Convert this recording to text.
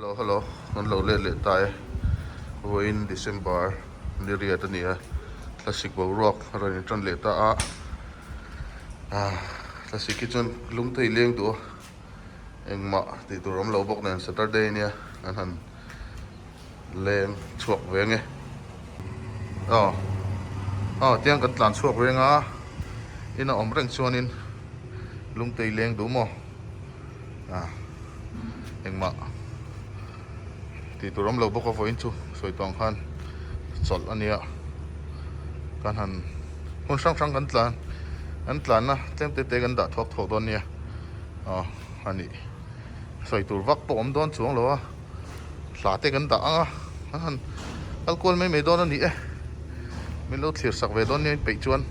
Hello, nan lo le tai wo in December ni ria ta ni a classic bo rock ran tran le ta a classic kitchen lung tei leng tu engma ti tu rom lo bok nen Saturday nia an han leng chuak wenge tiang kan tlan chuak wenga ina om reng chuanin lung tei leng du mo engma ti turam lo boko voin chu soi tong khan chol ania kan han hun sang kan tlan na tlem te kan da thok don nia ani soi tur vak po om don chuang lo a hla te kan da anga han alcohol me don ani mi lo thlir sak ve don ni pe chuan